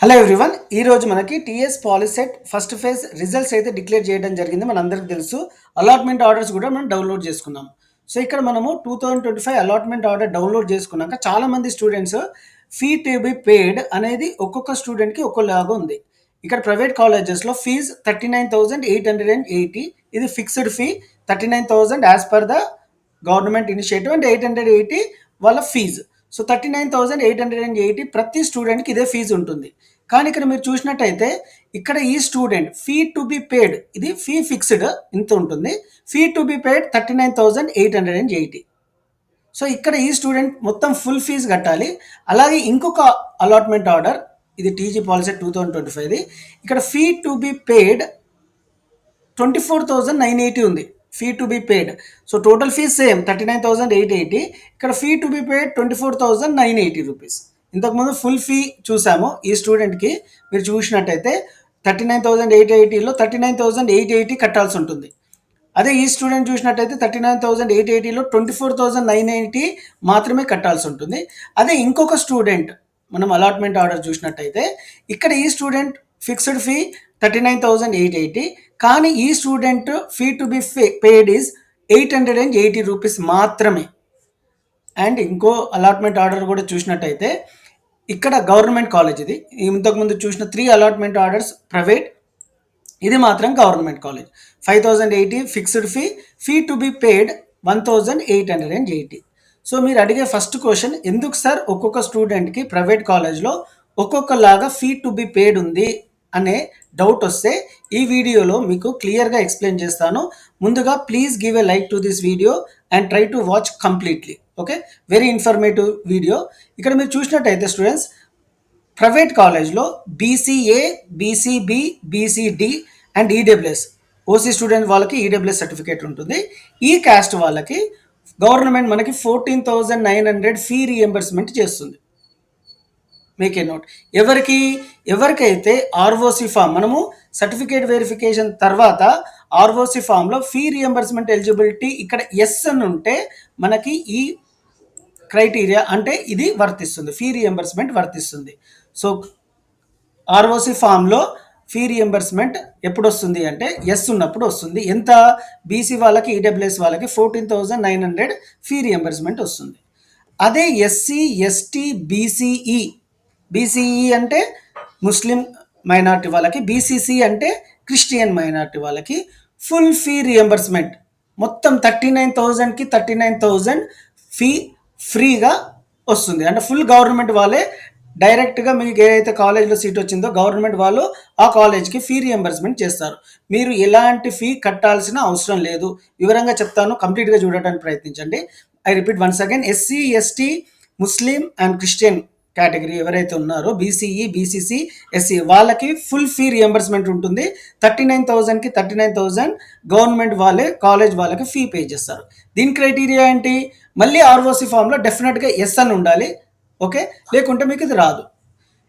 Hello everyone. ఈరోజు మనకి TS POLYCET first phase results అయితే డిక్లేర్ చేయడం జరిగింది. మనందరికీ తెలుసు. అలాట్మెంట్ ఆర్డర్స్ కూడా మనం డౌన్లోడ్ చేసుకున్నాం. సో ఇక్కడ మనము 2025 అలాట్మెంట్ ఆర్డర్ డౌన్లోడ్ చేసుకున్నాక చాలామంది స్టూడెంట్స్ ఫీ టు బి పేడ్ అనేది ఒక్కొక్క స్టూడెంట్కి ఒక్కోలాగా ఉంది. ఇక్కడ ప్రైవేట్ కాలేజెస్లో ఫీజ్ 39,880. ఇది fixed fee 39,000 as per the government initiative and 880 వాళ్ళ ఫీజు. సో 39,880 ప్రతి స్టూడెంట్కి ఇదే ఫీజు ఉంటుంది. కానీ ఇక్కడ మీరు చూసినట్టయితే ఇక్కడ ఈ student fee to be paid, ఇది ఫీ ఫిక్స్డ్ ఇంత ఉంటుంది. Fee to be paid 39,880. So ఇక్కడ ఈ స్టూడెంట్ మొత్తం ఫుల్ ఫీజు కట్టాలి. అలాగే ఇంకొక అలాట్మెంట్ ఆర్డర్, ఇది టీజీ పాలసీ 2025ది. ఇక్కడ ఫీ టు బి పేడ్ 24,980 ఉంది. Fee to be paid. So total fees same 39,880. ఇక్కడ fee to be paid 24,980 rupees. ఇంతకుముందు ఫుల్ ఫీ చూసాము. ఈ స్టూడెంట్కి మీరు చూసినట్టయితే 39,880లో 39,880 కట్టాల్సి ఉంటుంది. అదే ఈ స్టూడెంట్ చూసినట్టయితే 39,880లో 24,980 మాత్రమే కట్టాల్సి ఉంటుంది. అదే ఇంకొక స్టూడెంట్ మనం అలాట్మెంట్ ఆర్డర్ చూసినట్టయితే ఇక్కడ ఈ స్టూడెంట్ ఫిక్స్డ్ ఫీ 39,880, కానీ ఈ student fee to be paid is 880 rupees మాత్రమే. అండ్ ఇంకో అలాట్మెంట్ ఆర్డర్ కూడా చూసినట్టయితే ఇక్కడ గవర్నమెంట్ కాలేజ్, ఇది ఇంతకుముందు చూసిన 3 అలాట్మెంట్ ఆర్డర్స్ ప్రైవేట్, ఇది మాత్రం government college. 5,080 fixed fee, fee to be paid 1,880. So మీరు అడిగే ఫస్ట్ క్వశ్చన్, ఎందుకు సార్ ఒక్కొక్క స్టూడెంట్కి ప్రైవేట్ కాలేజ్లో ఒక్కొక్కలాగా ఫీ టు బి పేడ్ ఉంది అనే డౌట్ వస్తే ఈ వీడియోలో మీకు క్లియర్గా ఎక్స్ప్లెయిన్ చేస్తాను. ముందుగా please give a like to this video and try to watch completely. Okay, very informative video. ఇక్కడ మీరు చూసినట్టయితే స్టూడెంట్స్, ప్రైవేట్ కాలేజ్లో BCA, BCB, BCD and EWS, OC student వాళ్ళకి ఈడబ్ల్యూఎస్ సర్టిఫికేట్ ఉంటుంది. ఈ క్యాస్ట్ వాళ్ళకి గవర్నమెంట్ మనకి 14,900 ఫీ రీఎంబర్స్మెంట్ చేస్తుంది. Make a note. ఎవరికైతే ఆర్ఓసి ఫామ్, మనము సర్టిఫికేట్ వెరిఫికేషన్ తర్వాత ఆర్ఓసి ఫామ్లో ఫీ రియంబర్స్మెంట్ ఎలిజిబిలిటీ ఇక్కడ ఎస్ అని ఉంటే మనకి ఈ క్రైటీరియా అంటే ఇది వర్తిస్తుంది, ఫీ రియంబర్స్మెంట్ వర్తిస్తుంది. సో ఆర్ఓసి ఫామ్లో ఫీ రియంబర్స్మెంట్ ఎప్పుడు వస్తుంది అంటే ఎస్ ఉన్నప్పుడు వస్తుంది. ఎంత? బీసీ వాళ్ళకి, ఈడబ్ల్యూఎస్ వాళ్ళకి 14,900 ఫీ రియంబర్స్మెంట్ వస్తుంది. అదే ఎస్సీ, ఎస్టీ, బీసీఈ, బీసీఈ అంటే ముస్లిం మైనారిటీ వాళ్ళకి, బీసీసీ అంటే క్రిస్టియన్ మైనారిటీ వాళ్ళకి ఫుల్ ఫీ రియంబర్స్మెంట్ మొత్తం 39,000కి 39,000 ఫీ ఫ్రీగా వస్తుంది. అంటే ఫుల్ గవర్నమెంట్ వాళ్ళే డైరెక్ట్గా మీకు ఏదైతే కాలేజ్లో సీట్ వచ్చిందో గవర్నమెంట్ వాళ్ళు ఆ కాలేజ్కి ఫీ రియంబర్స్మెంట్ చేస్తారు. మీరు ఎలాంటి ఫీ కట్టాల్సిన అవసరం లేదు. వివరంగా చెప్తాను, కంప్లీట్గా చూడటానికి ప్రయత్నించండి. I repeat once again, SC, ST, Muslim and Christian category ఎవరైతే ఉన్నారో బీసీఈ, బీసీసీ, ఎస్సీ వాళ్ళకి ఫుల్ ఫీ రియంబర్స్మెంట్ ఉంటుంది. 39,000కి 39,000 గవర్నమెంట్ వాళ్ళే కాలేజ్ వాళ్ళకి ఫీ పే చేస్తారు. దీని క్రైటీరియా ఏంటి? మళ్ళీ ఆర్ఓసి ఫామ్లో డెఫినెట్గా ఎస్ అని ఉండాలి. ఓకే, లేకుంటే మీకు ఇది రాదు.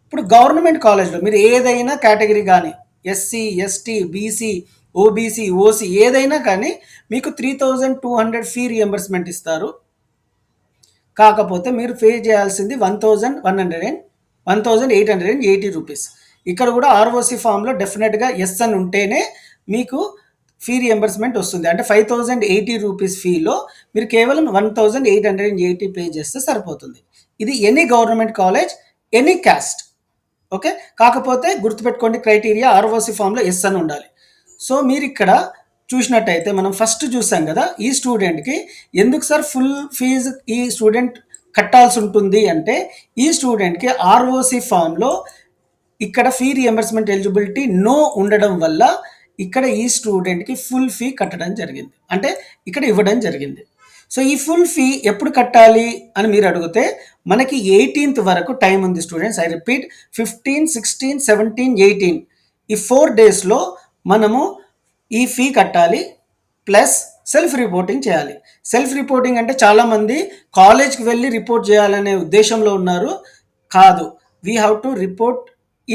ఇప్పుడు గవర్నమెంట్ కాలేజ్లో మీరు ఏదైనా కేటగిరీ కానీ, SC, ST, BC, OBC, OC ఏదైనా కానీ మీకు 3,200 ఫీ రియంబర్స్మెంట్ ఇస్తారు. కాకపోతే మీరు పే చేయాల్సింది 1,880 రూపీస్. ఇక్కడ కూడా ఆర్ఓసి ఫామ్లో డెఫినెట్గా ఎస్ అని ఉంటేనే మీకు ఫీ రియంబర్స్మెంట్ వస్తుంది. అంటే 5,080 రూపీస్ ఫీలో మీరు కేవలం 1,880 పే చేస్తే సరిపోతుంది. ఇది any government college, any caste. Okay, కాకపోతే గుర్తుపెట్టుకోండి క్రైటీరియా ఆర్ఓసి ఫామ్లో ఎస్ అని ఉండాలి. సో మీరు ఇక్కడ చూసినట్టయితే మనం ఫస్ట్ చూసాం కదా, ఈ స్టూడెంట్కి ఎందుకు సార్ ఫుల్ ఫీజు ఈ స్టూడెంట్ కట్టాల్సి ఉంటుంది అంటే, ఈ స్టూడెంట్కి ఆర్ఓసి ఫామ్లో ఇక్కడ ఫీ రియంబర్స్మెంట్ ఎలిజిబిలిటీ నో ఉండడం వల్ల ఇక్కడ ఈ స్టూడెంట్కి ఫుల్ ఫీ కట్టడం జరిగింది, అంటే ఇక్కడ ఇవ్వడం జరిగింది. సో ఈ ఫుల్ ఫీ ఎప్పుడు కట్టాలి అని మీరు అడిగితే మనకి 18th వరకు టైం ఉంది స్టూడెంట్స్. ఐ రిపీట్, 15, 16, 17, 18 ఈ 4 డేస్లో మనము ఈ ఫీ కట్టాలి. ప్లస్ సెల్ఫ్ రిపోర్టింగ్ చేయాలి. సెల్ఫ్ రిపోర్టింగ్ అంటే చాలామంది కాలేజ్కి వెళ్ళి రిపోర్ట్ చేయాలనే ఉద్దేశంలో ఉన్నారు. కాదు, we have to report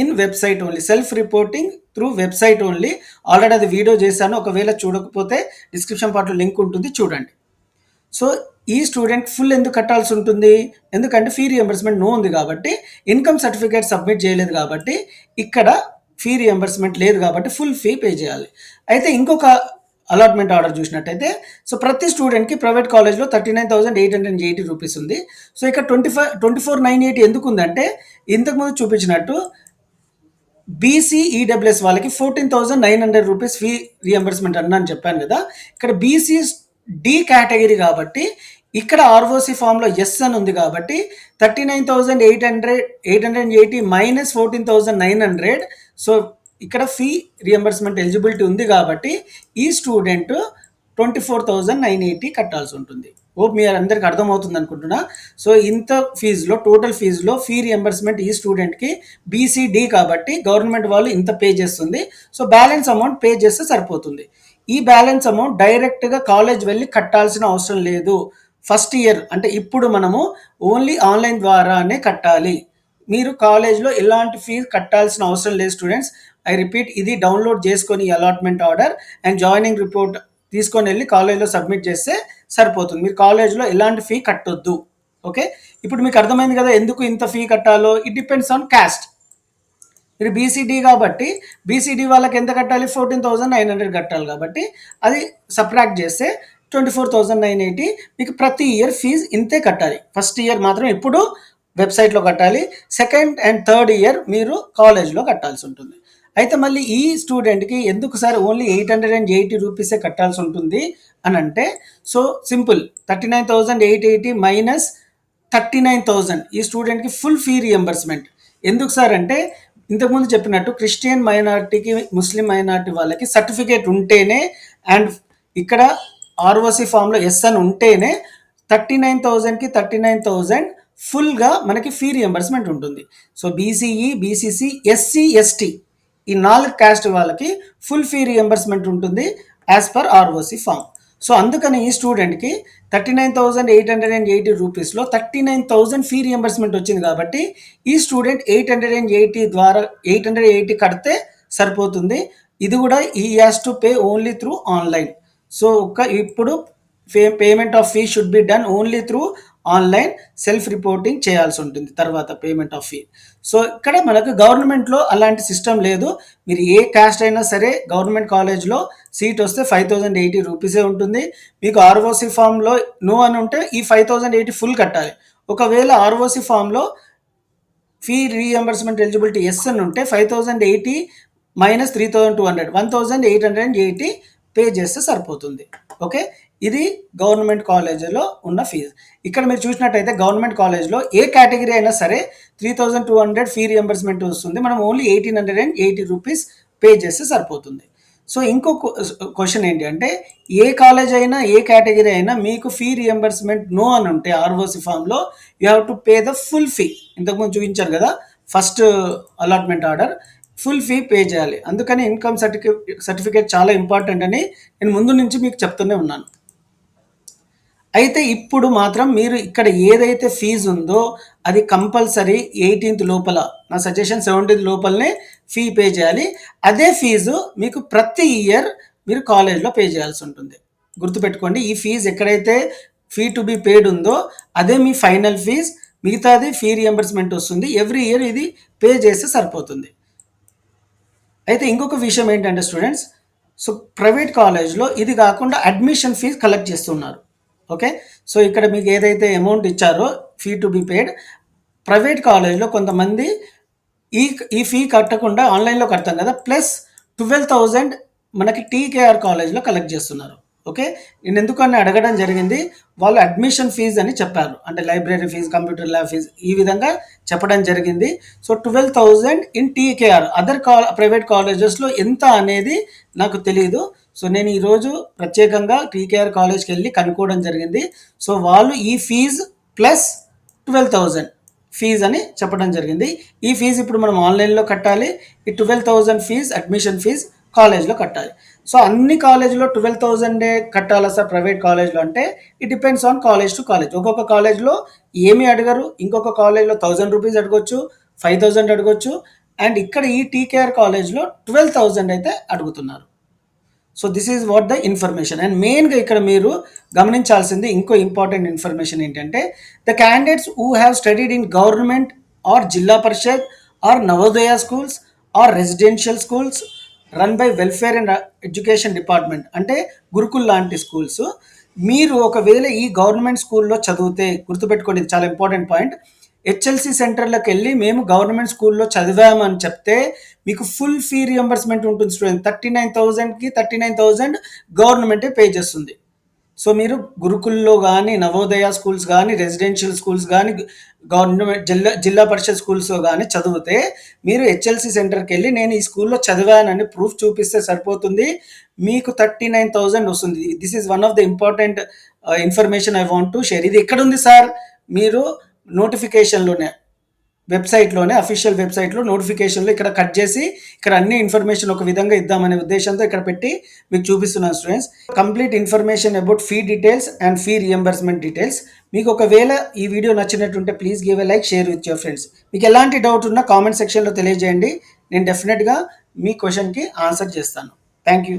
in website only. Self reporting through website only. Already అది వీడియో చేశాను, ఒకవేళ చూడకపోతే డిస్క్రిప్షన్ పార్ట్లో లింక్ ఉంటుంది, చూడండి. సో ఈ స్టూడెంట్ ఫుల్ ఎందుకు కట్టాల్సి ఉంటుంది? ఎందుకంటే ఫీ రియంబర్స్మెంట్ నో ఉంది కాబట్టి, ఇన్కమ్ సర్టిఫికేట్ సబ్మిట్ చేయలేదు కాబట్టి, ఇక్కడ ఫీ రియంబర్స్మెంట్ లేదు కాబట్టి ఫుల్ ఫీ పే చేయాలి. అయితే ఇంకొక అలాట్మెంట్ ఆర్డర్ చూసినట్టయితే, సో ప్రతి స్టూడెంట్కి ప్రైవేట్ కాలేజ్లో 39,880 రూపీస్ ఉంది. సో ఇక్కడ 24,980 ఎందుకు ఉందంటే, ఇంతకుముందు చూపించినట్టు బీసీ ఈడబ్ల్యూఎస్ వాళ్ళకి 14,900 రూపీస్ ఫీ రియంబర్స్మెంట్ అని చెప్పాను కదా. ఇక్కడ బీసీ డి కేటగిరీ కాబట్టి ఇక్కడ ఆర్ఓసి ఫామ్లో ఎస్ అని ఉంది కాబట్టి 39,880 మైనస్ 14,900. సో ఇక్కడ ఫీ రియంబర్స్మెంట్ ఎలిజిబిలిటీ ఉంది కాబట్టి ఈ స్టూడెంట్ 24,980 కట్టాల్సి ఉంటుంది. హోప్ మీ అందరికి అర్థమవుతుంది అనుకుంటున్నా. సో ఇంత ఫీజులో, టోటల్ ఫీజులో ఫీ రియంబర్స్మెంట్ ఈ స్టూడెంట్కి బీసీడీ కాబట్టి గవర్నమెంట్ వాళ్ళు ఇంత పే చేస్తుంది. సో బ్యాలెన్స్ అమౌంట్ పే చేస్తే సరిపోతుంది. ఈ బ్యాలెన్స్ అమౌంట్ డైరెక్ట్గా కాలేజ్ వెళ్ళి కట్టాల్సిన అవసరం లేదు. ఫస్ట్ ఇయర్ అంటే ఇప్పుడు మనము ఓన్లీ ఆన్లైన్ ద్వారానే కట్టాలి. మీరు కాలేజ్లో ఎలాంటి ఫీజు కట్టాల్సిన అవసరం లేదు స్టూడెంట్స్. ఐ రిపీట్, ఇది డౌన్లోడ్ చేసుకొని allotment order and joining report తీసుకొని వెళ్ళి కాలేజ్లో సబ్మిట్ చేస్తే సరిపోతుంది. మీరు కాలేజ్లో ఎలాంటి ఫీ కట్టొద్దు. ఓకే, ఇప్పుడు మీకు అర్థమైంది కదా ఎందుకు ఇంత ఫీ కట్టాలో. It depends on caste. మీరు బీసీడీ కాబట్టి బీసీడీ వాళ్ళకి ఎంత కట్టాలి? 14,900 కట్టాలి కాబట్టి అది సబ్ట్రాక్ట్ చేస్తే 24,980. మీకు ప్రతి ఇయర్ ఫీజు ఇంతే కట్టాలి. ఫస్ట్ ఇయర్ మాత్రం ఇప్పుడు వెబ్సైట్లో కట్టాలి. సెకండ్ అండ్ థర్డ్ ఇయర్ మీరు కాలేజ్లో కట్టాల్సి ఉంటుంది. అయితే మళ్ళీ ఈ స్టూడెంట్కి ఎందుకు సార్ ఓన్లీ 880 రూపీసే కట్టాల్సి ఉంటుంది అని అంటే, సో సింపుల్, 39,880 మైనస్ 39,000 ఈ స్టూడెంట్కి ఫుల్ ఫీ రియంబర్స్మెంట్. ఎందుకు సార్ అంటే, ఇంతకుముందు చెప్పినట్టు క్రిస్టియన్ మైనారిటీకి, ముస్లిం మైనారిటీ వాళ్ళకి సర్టిఫికేట్ ఉంటేనే అండ్ ఇక్కడ ఆర్ఓసి ఫామ్లో ఎస్ అని ఉంటేనే 39,000కి 39,000 ఫుల్గా మనకి ఫీ రియంబర్స్మెంట్ ఉంటుంది. So BCE, BCC, SC, ST ఈ 4 క్యాస్ట్ వాళ్ళకి ఫుల్ ఫీ రియంబర్స్మెంట్ ఉంటుంది as per ROC form. So అందుకని ఈ స్టూడెంట్కి 39,880 రూపీస్లో 39,000 ఫీ రియంబర్స్మెంట్ వచ్చింది కాబట్టి ఈ స్టూడెంట్ 880 ద్వారా 880 కడితే సరిపోతుంది. ఇది కూడా ఈ has to pay only through online. So ఇప్పుడు payment of fee should be done only through online. Self reporting చేయాల్సి ఉంటుంది తర్వాత పేమెంట్ ఆఫ్ ఫీ. సో ఇక్కడ మనకు గవర్నమెంట్లో అలాంటి సిస్టమ్ లేదు. మీరు ఏ క్యాస్ట్ అయినా సరే గవర్నమెంట్ కాలేజ్లో సీట్ వస్తే 5,080 రూపీసే ఉంటుంది. మీకు ఆర్ఓసి ఫామ్లో నో అని ఉంటే ఈ 5,080 ఫుల్ కట్టాలి. ఒకవేళ ఆర్ఓసి ఫామ్లో ఫీ రీఎంబర్స్మెంట్ ఎలిజిబిలిటీ ఎస్ అని ఉంటే 5,080 మైనస్ 3,200 1,880 పే చేస్తే సరిపోతుంది. ఓకే, ఇది గవర్నమెంట్ కాలేజీలో ఉన్న ఫీజు. ఇక్కడ మీరు చూసినట్టయితే గవర్నమెంట్ కాలేజ్లో ఏ కేటగిరీ అయినా సరే 3,200 ఫీ రియంబర్స్మెంట్ వస్తుంది. మనం ఓన్లీ 1,880 రూపీస్ పే చేస్తే సరిపోతుంది. సో ఇంకో క్వశ్చన్ ఏంటి అంటే, ఏ కాలేజ్ అయినా ఏ కేటగిరీ అయినా మీకు ఫీ రియంబర్స్మెంట్ నో అని ఉంటే ఆర్ఓసి ఫామ్లో you have to pay the full fee. ఇంతకుముందు చూపించారు కదా first allotment order, full fee pay చేయాలి. అందుకని ఇన్కమ్ సర్టిఫికేట్ చాలా ఇంపార్టెంట్ అని నేను ముందు నుంచి మీకు చెప్తూనే ఉన్నాను. అయితే ఇప్పుడు మాత్రం మీరు ఇక్కడ ఏదైతే ఫీజు ఉందో అది కంపల్సరీ 18th లోపల, నా సజెషన్ 17th లోపలనే ఫీ పే చేయాలి. అదే ఫీజు మీకు ప్రతి ఇయర్ మీరు కాలేజ్లో పే చేయాల్సి ఉంటుంది. గుర్తుపెట్టుకోండి, ఈ ఫీజు ఎక్కడైతే ఫీ టు బి పేడ్ ఉందో అదే మీ ఫైనల్ ఫీజ్. మిగతాది ఫీ రియంబర్స్మెంట్ వస్తుంది. ఎవ్రీ ఇయర్ ఇది పే చేస్తే సరిపోతుంది. అయితే ఇంకొక విషయం ఏంటంటే స్టూడెంట్స్, సో ప్రైవేట్ కాలేజ్లో ఇది కాకుండా అడ్మిషన్ ఫీజు కలెక్ట్ చేస్తున్నారు. ఓకే, సో ఇక్కడ మీకు ఏదైతే అమౌంట్ ఇచ్చారో fee to be paid, private కాలేజ్లో కొంతమంది ఈ ఫీ కట్టకుండా ఆన్లైన్లో కడతాం కదా, ప్లస్ 12,000 మనకి టీకేఆర్ కాలేజ్లో కలెక్ట్ చేస్తున్నారు. ఓకే, నేను ఎందుకని అడగడం జరిగింది, వాళ్ళు అడ్మిషన్ ఫీజు అని చెప్పారు, అంటే library fees, computer lab fees ఈ విధంగా చెప్పడం జరిగింది. So 12,000 in TKR. Other private కాలేజెస్లో ఎంత అనేది నాకు తెలియదు. సో నేను ఈరోజు ప్రత్యేకంగా టీకేఆర్ కాలేజ్కి వెళ్ళి కనుక్కోవడం జరిగింది. సో వాళ్ళు ఈ ఫీజు ప్లస్ 12,000 ఫీజు అని చెప్పడం జరిగింది. ఈ ఫీజు ఇప్పుడు మనం ఆన్లైన్లో కట్టాలి. ఈ 12,000 ఫీజు అడ్మిషన్ ఫీజు కాలేజ్లో కట్టాలి. సో అన్ని కాలేజ్లో 12,000 కట్టాలా సార్ ప్రైవేట్ కాలేజ్లో అంటే, it depends on college to college. ఒక్కొక్క కాలేజ్లో ఏమీ అడగరు, ఇంకొక కాలేజ్లో 1,000 రూపీస్ అడగొచ్చు, 5,000 అడగొచ్చు. అండ్ ఇక్కడ ఈ టీకేఆర్ కాలేజ్లో 12,000 అయితే అడుగుతున్నారు. So this is what the information. And మెయిన్గా ఇక్కడ మీరు గమనించాల్సింది ఇంకో ఇంపార్టెంట్ ఇన్ఫర్మేషన్ ఏంటంటే, the candidates who have studied in government or Zilla Parishad or Navodaya schools or residential schools run by welfare and education department, అంటే గురుకుల్ లాంటి స్కూల్స్. మీరు ఒకవేళ ఈ గవర్నమెంట్ స్కూల్లో చదివితే, గుర్తుపెట్టుకోండి, ఇది చాలా ఇంపార్టెంట్ పాయింట్, హెచ్ఎల్సి సెంటర్లకు వెళ్ళి మేము గవర్నమెంట్ స్కూల్లో చదివామని చెప్తే మీకు ఫుల్ ఫీ రియంబర్స్మెంట్ ఉంటుంది స్టూడెంట్. 39,000కి 39,000 గవర్నమెంటే పే చేస్తుంది. సో మీరు గురుకుల్లో కానీ, నవోదయ స్కూల్స్ కానీ, రెసిడెన్షియల్ స్కూల్స్ కానీ, గవర్నమెంట్ జిల్లా పరిషత్ స్కూల్స్లో కానీ చదివితే మీరు హెచ్ఎల్సి సెంటర్కి వెళ్ళి నేను ఈ స్కూల్లో చదివానని ప్రూఫ్ చూపిస్తే సరిపోతుంది, మీకు 39,000 వస్తుంది. This is one of the important information I want to share. ఇది ఎక్కడుంది సార్? మీరు నోటిఫికేషన్లోనే, వెబ్సైట్లోనే, అఫీషియల్ వెబ్సైట్లో నోటిఫికేషన్లో ఇక్కడ కట్ చేసి ఇక్కడ అన్ని ఇన్ఫర్మేషన్ ఒక విధంగా ఇద్దామనే ఉద్దేశంతో ఇక్కడ పెట్టి మీకు చూపిస్తున్నాను students. Complete information about fee details and fee reimbursement details. మీకు ఒకవేళ ఈ వీడియో నచ్చినట్టుంటే please give a like, share with your friends. మీకు ఎలాంటి డౌట్ ఉన్నా కామెంట్ సెక్షన్లో తెలియజేయండి, నేను డెఫినెట్గా మీ క్వశ్చన్కి ఆన్సర్ చేస్తాను. Thank you.